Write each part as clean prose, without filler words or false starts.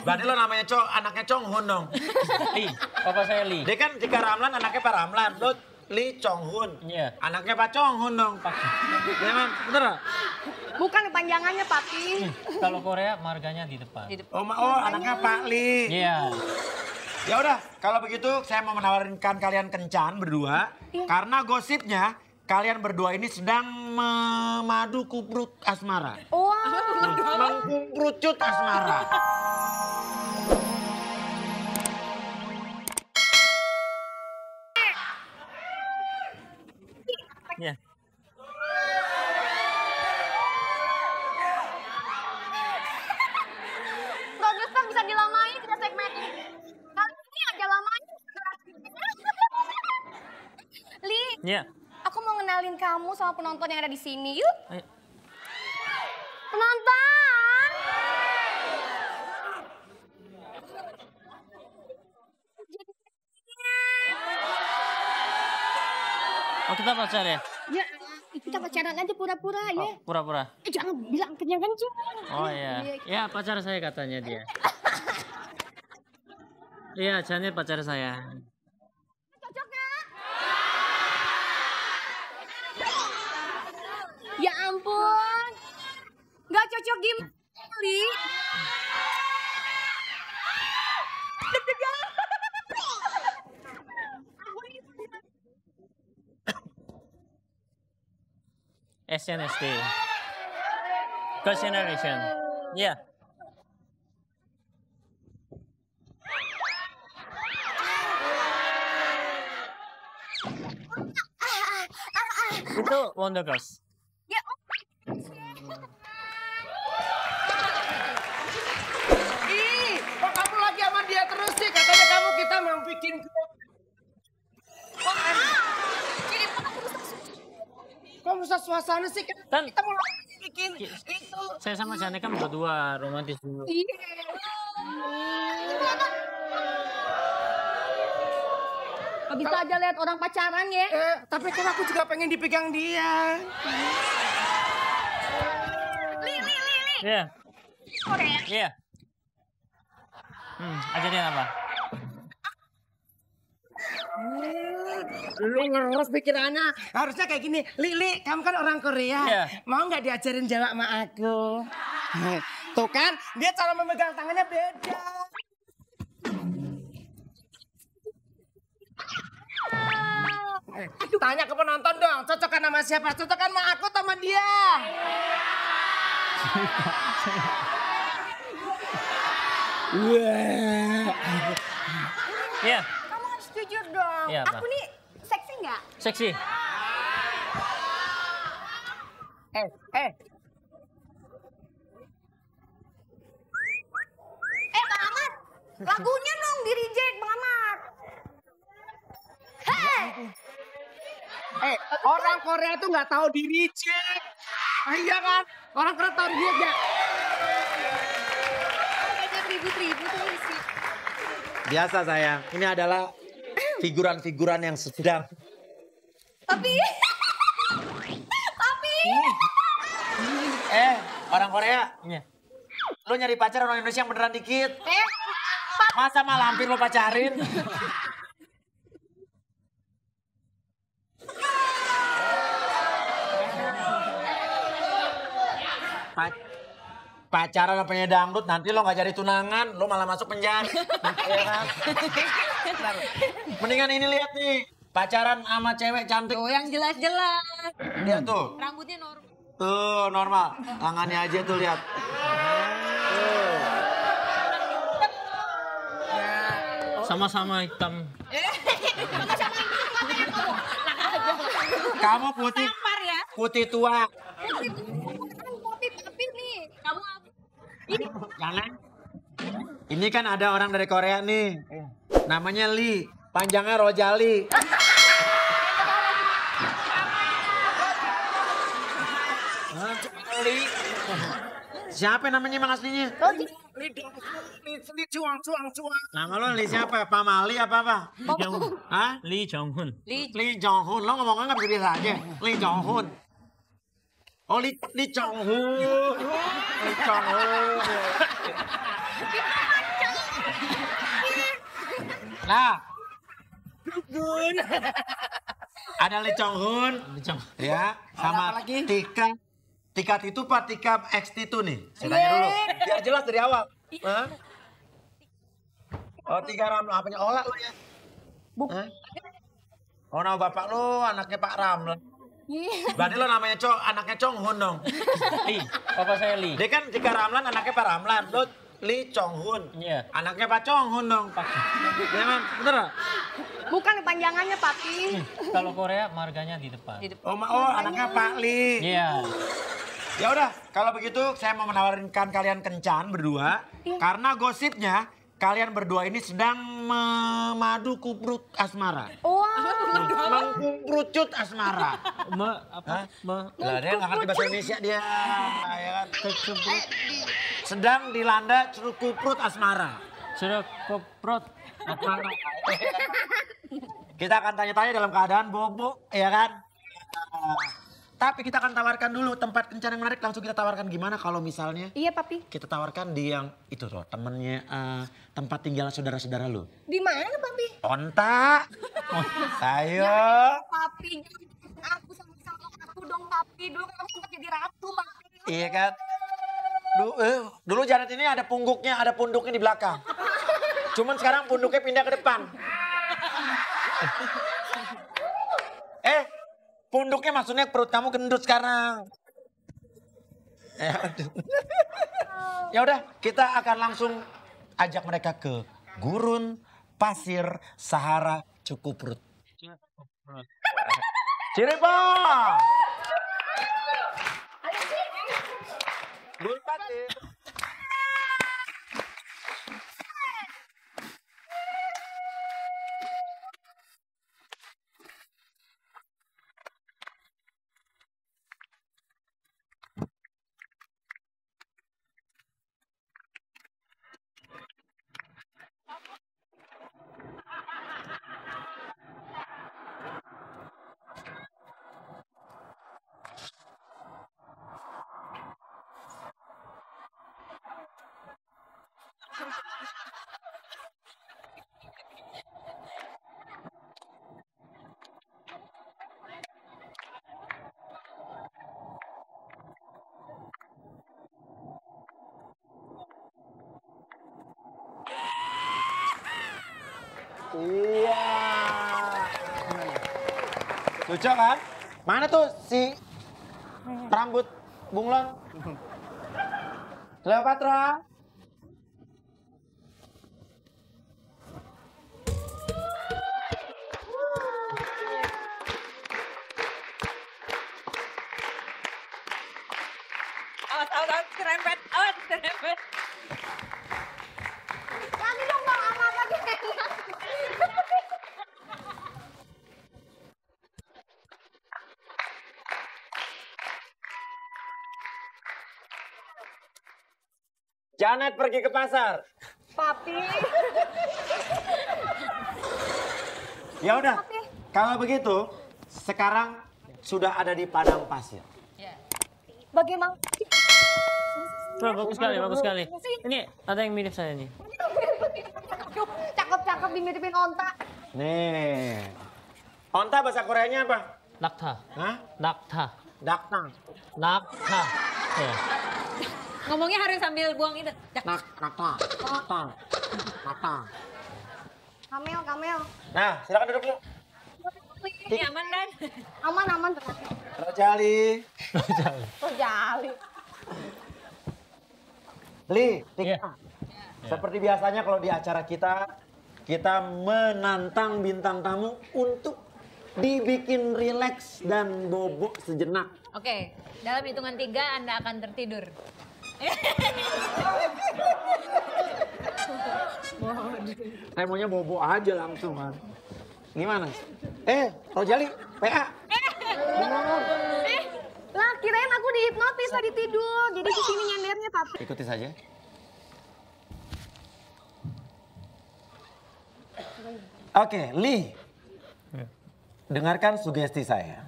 Berarti lo namanya anaknya Chong Hun dong. Li, papa saya Li. Dia kan Cika Ramlan anaknya Pak Ramlan. Lo Lee Chong Hun. Iya. Anaknya Pak Chong Hun dong. Iya kan? Bener gak? Bukan kepanjangannya, Papi. Kalau Korea marganya di depan. Oh, anaknya Pak Lee. Iya. Ya udah, kalau begitu saya mau menawarkan kalian kencan berdua. Karena gosipnya kalian berdua ini sedang memadu kuprut asmara. Wow. Mengkumprucut asmara. Iya. Bagus kan bisa dilamain kita segmen ini. Kali ini aja lamain. Li, Iya. aku mau ngenalin kamu sama penonton yang ada di sini. Yuk. Ayo. Penonton. Oh, kita pacar ya? Ya, kita pacaran aja pura-pura ya. Oh, pura-pura. Jangan bilang kencang-kencang. Oh iya. Ya, pacar saya katanya dia. Iya, Janet pacar saya. Cocok ya? Ya ampun. Nggak cocok gimana, Li? Deg-degan. SNSD. First generation. Iya. Itu Wonder Girls. Ya, Ih, kok kamu lagi sama dia terus sih? Katanya kamu kita mau bikin grup. Kok rusak suasana sih? Kan- Kita mau bikin itu. Saya sama Janet kan berdua romantis dulu. Gak bisa aja lihat orang pacaran ya. Tapi kan aku juga pengen dipegang dia. Li. Iya. Korea. Iya. Ajarin apa? Lu ngeres pikirannya. Harusnya kayak gini. Lili, kamu kan orang Korea. Iya. Mau nggak diajarin Jawa sama aku? Tuh kan, dia cara memegang tangannya beda. Tanya ke penonton dong, cocokkan sama siapa? Cocokkan sama aku atau sama dia? Iya. Kamu harus jujur dong. Iya, apa? Aku nih seksi nggak? Seksi. Bang Ahmad. Lagunya dong di reject, Bang Ahmad. Hei. Orang Korea tuh nggak tahu diri, Cek. Iya kan? Orang Korea tahu diri aja. Ada ribut-ribut tuh sih. Biasa sayang, ini adalah figuran-figuran yang sedang. Tapi. Orang Korea, Iya. lo nyari pacar orang Indonesia yang beneran dikit. Masa malah hampir lo pacarin? Pacaran sama penyanyi dangdut, nanti lo nggak jadi tunangan, lo malah masuk penjara. Ya kan? Mendingan ini lihat nih, pacaran sama cewek cantik. Oh, yang jelas-jelas. Lihat tuh, Rambutnya normal. tuh normal. Tangannya aja tuh lihat. Tuh. Sama-sama hitam. Kamu putih, Ya. putih tua. Tapi nih, kamu apa? Ini Jangan. Ini kan ada orang dari Korea nih. Namanya Lee. Panjangnya Rojali. Hah? Lee. Siapa namanya emang aslinya? Li cuang. Nama lo Lee siapa? Pamali apa apa? Lee Jong-hun. Hah? Lee Jong-hun. Lee Jong-hun. Lo ngomongnya nggak bisa biasa aja. Lee Jong-hun. Oh, Lee Jong-hun. Lee Jong-hun. Nah, ada Lee Chong Hun, ya, sama apa lagi? Tika. Tika itu Pak, Tika X itu nih. Saya tanya dulu, biar jelas dari awal. Hah? Oh, Tika Ramlan, apanya Ola lo ya? Hah? Oh, nama bapak lo anaknya Pak Ramlan. Berarti lo namanya anaknya Chong Hun dong. Li, papa saya Li. Dia kan Tika Ramlan anaknya Pak Ramlan. Lo Lee Chong Hun. Iya. Anaknya Pak Chong Hun dong. Iya kan? Bener nggak? Bukan panjangannya, Papi. Kalau Korea marganya di depan. Oh, anaknya Pak Lee. Iya. Ya udah, kalau begitu saya mau menawarkan kalian kencan berdua. Karena gosipnya kalian berdua ini sedang memadu kuprut asmara. Wah. Mengkumprucut asmara. Lah dia nggak ngerti bahasa Indonesia dia. Ya kan? Sedang dilanda kuprut asmara. Sudah koprot. Asmara. Kita akan tanya-tanya dalam keadaan bobo, ya kan? Tapi kita akan tawarkan dulu tempat kencan yang menarik. Langsung kita tawarkan gimana kalau misalnya Iya, Papi. kita tawarkan di yang itu loh, temennya tempat tinggal saudara-saudara lu. Di mana, Papi? Onta. Ayo. Papi, aku sama aku dong, Papi. Dulu kan aku sempat jadi ratu, Papi. Iya kan? Dulu Janet ini ada punduknya di belakang. Cuman sekarang punduknya pindah ke depan. Punduknya maksudnya perut kamu gendut sekarang. Ya udah, kita akan langsung ajak mereka ke gurun pasir Sahara Cukuprut. Cirebon. Gurun pasir. Iya. Lucu kan? Mana tuh si rambut bunglon? Cleopatra. Awas, serempet, serempet. Lagi dong, Bang. Aman lagi. Janet pergi ke pasar. Papi. Ya udah. Kalau begitu, sekarang sudah ada di padang pasir. Bagaimana? Wah, bagus sekali, bagus sekali. Ini ada yang mirip saya nih. Cakep-cakep dimiripin onta. Nih. Onta bahasa Koreanya apa? Nakta. Hah? Nakta. Daktang. Nakta. Ya. Ngomongnya harus sambil buang itu. Daktang. Kamel. Nah, silakan duduk dulu. Ini aman kan? Aman. Rojali. Terjali. Li, Iya. Tika. Seperti biasanya kalau di acara kita menantang bintang tamu untuk dibikin rileks dan bobok sejenak. Oke, dalam hitungan 3 Anda akan tertidur. Saya maunya bobo aja langsung kan. Gimana? Rojali, PA. Lah, kirain aku dihipnotis tadi tidur. Jadi di sini nyendernya, Papi. Ikuti saja. Oke, Li. Dengarkan sugesti saya.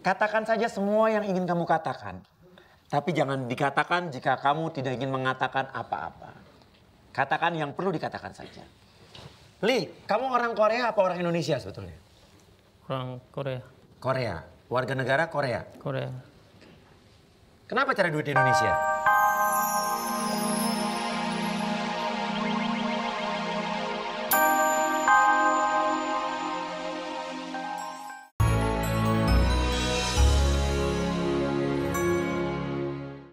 Katakan saja semua yang ingin kamu katakan. Tapi jangan dikatakan jika kamu tidak ingin mengatakan apa-apa. Katakan yang perlu dikatakan saja. Li, kamu orang Korea apa orang Indonesia sebetulnya? Orang Korea. Korea. Warga negara Korea. Korea. Kenapa cari duit di Indonesia?